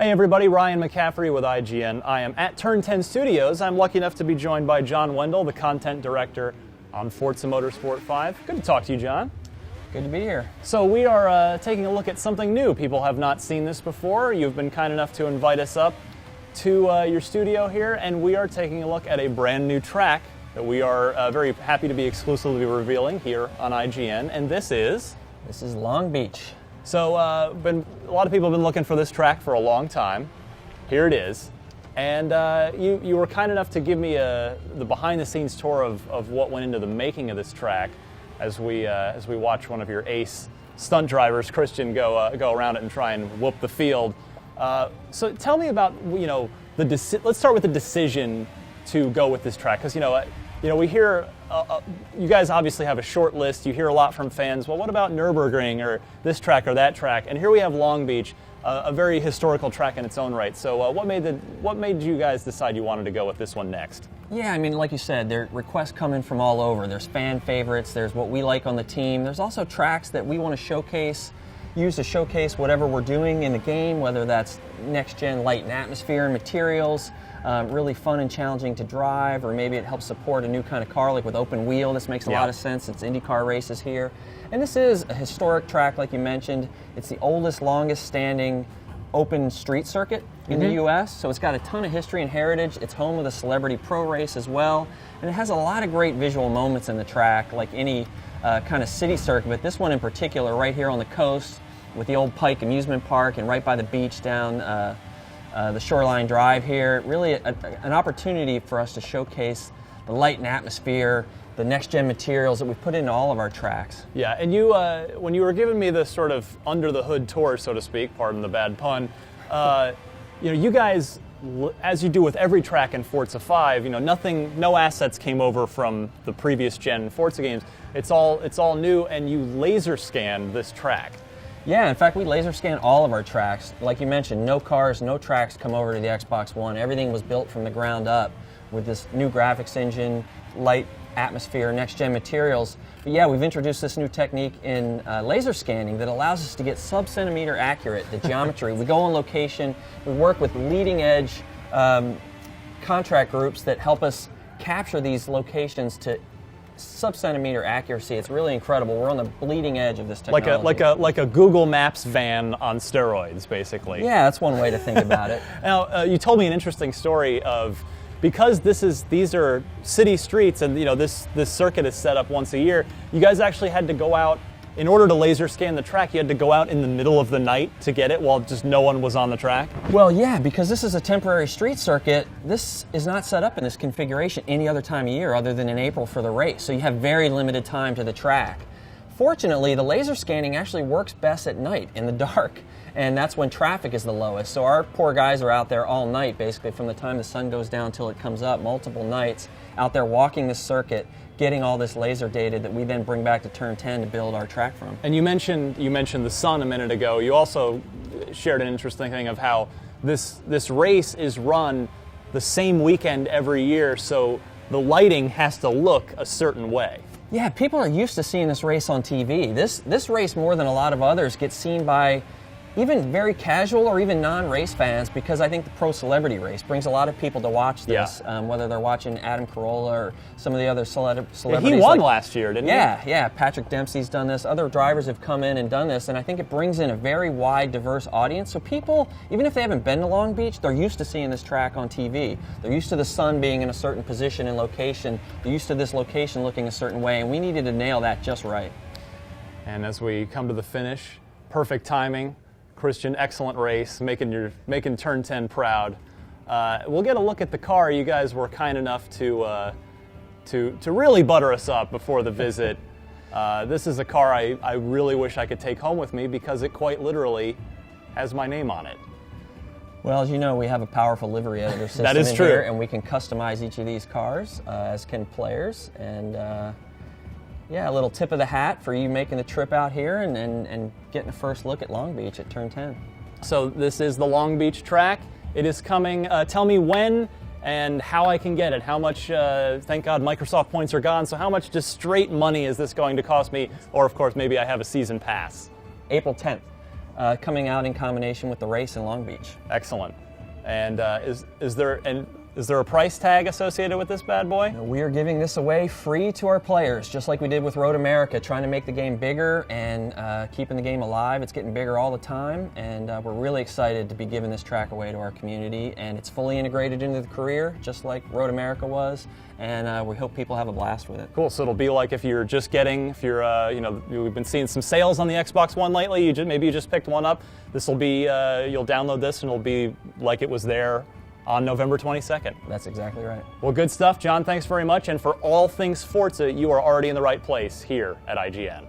Hey everybody, Ryan McCaffrey with IGN. I am at Turn 10 Studios. I'm lucky enough to be joined by John Wendell, the content director on Forza Motorsport 5. Good to talk to you, John. Good to be here. So we are taking a look at something new. People have not seen this before. You've been kind enough to invite us up to your studio here, and we are taking a look at a brand new track that we are very happy to be exclusively revealing here on IGN, and this is? This is Long Beach. So a lot of people have been looking for this track for a long time. Here it is. And you were kind enough to give me the behind-the-scenes tour of what went into the making of this track as we watch one of your ace stunt drivers, Christian, go around it and try and whoop the field. So tell me about, let's start with the decision to go with this track, because we hear you guys obviously have a short list. You hear a lot from fans. Well, what about Nürburgring or this track or that track? And here we have Long Beach, a very historical track in its own right. So what made you guys decide you wanted to go with this one next? Yeah, I mean, like you said, there are requests coming from all over. There's fan favorites. There's what we like on the team. There's also tracks that we want to use to showcase whatever we're doing in the game, whether that's next-gen light and atmosphere and materials, really fun and challenging to drive, or maybe it helps support a new kind of car, like with open wheel. This makes a lot of sense. It's IndyCar races here. And this is a historic track, like you mentioned. It's the oldest, longest standing open street circuit in the U.S., so it's got a ton of history and heritage. It's home of the Celebrity Pro race as well, and it has a lot of great visual moments in the track, like any kind of city circuit, but this one in particular right here on the coast with the old Pike Amusement Park and right by the beach down the Shoreline Drive here. Really an opportunity for us to showcase the light and atmosphere, the next-gen materials that we put into all of our tracks. Yeah, and you, when you were giving me the sort of under-the-hood tour, so to speak, pardon the bad pun, you guys, as you do with every track in Forza 5, no assets came over from the previous gen Forza games. It's all new, and you laser scanned this track. Yeah, in fact, we laser scan all of our tracks. Like you mentioned, no cars, no tracks come over to the Xbox One. Everything was built from the ground up with this new graphics engine, light, atmosphere, next-gen materials. But yeah, we've introduced this new technique in laser scanning that allows us to get sub-centimeter accurate, the geometry. We go on location, we work with leading-edge contract groups that help us capture these locations to sub-centimeter accuracy. It's really incredible. We're on the bleeding edge of this technology. Like a Google Maps van on steroids, basically. Yeah, that's one way to think about it. Now, you told me an interesting story of, because these are city streets, and this circuit is set up once a year, you guys actually had to go out, in order to laser scan the track, you had to go out in the middle of the night to get it while just no one was on the track? Well, yeah, because this is a temporary street circuit, this is not set up in this configuration any other time of year other than in April for the race, so you have very limited time to the track. Fortunately, the laser scanning actually works best at night, in the dark, and that's when traffic is the lowest. So our poor guys are out there all night, basically, from the time the sun goes down till it comes up, multiple nights, out there walking the circuit, getting all this laser data that we then bring back to Turn 10 to build our track from. And you mentioned the sun a minute ago. You also shared an interesting thing of how this race is run the same weekend every year, so the lighting has to look a certain way. Yeah, people are used to seeing this race on TV. This race, more than a lot of others, gets seen by even very casual or even non-race fans, because I think the Pro Celebrity race brings a lot of people to watch this, whether they're watching Adam Carolla or some of the other celebrities. Yeah, he won last year, didn't he? Yeah, Patrick Dempsey's done this. Other drivers have come in and done this, and I think it brings in a very wide, diverse audience. So people, even if they haven't been to Long Beach, they're used to seeing this track on TV. They're used to the sun being in a certain position and location. They're used to this location looking a certain way, and we needed to nail that just right. And as we come to the finish, perfect timing. Christian, excellent race, making Turn 10 proud. We'll get a look at the car. You guys were kind enough to really butter us up before the visit. This is a car I really wish I could take home with me, because it quite literally has my name on it. Well, as you know, we have a powerful livery editor system that is true. Here, and we can customize each of these cars, as can players. And yeah, a little tip of the hat for you making the trip out here and getting a first look at Long Beach at Turn 10. So this is the Long Beach track. It is coming. Tell me when and how I can get it. How much, thank God Microsoft points are gone, so how much just straight money is this going to cost me? Or, of course, maybe I have a season pass. April 10th. coming out in combination with the race in Long Beach. Excellent. And is there a price tag associated with this bad boy? We are giving this away free to our players, just like we did with Road America, trying to make the game bigger and keeping the game alive. It's getting bigger all the time, and we're really excited to be giving this track away to our community. And it's fully integrated into the career, just like Road America was, and we hope people have a blast with it. Cool. So it'll be like if you're, we've been seeing some sales on the Xbox One lately. Maybe you just picked one up. This will be, you'll download this, and it'll be like it was there on November 22nd. That's exactly right. Well, good stuff, John. Thanks very much. And for all things Forza, you are already in the right place here at IGN.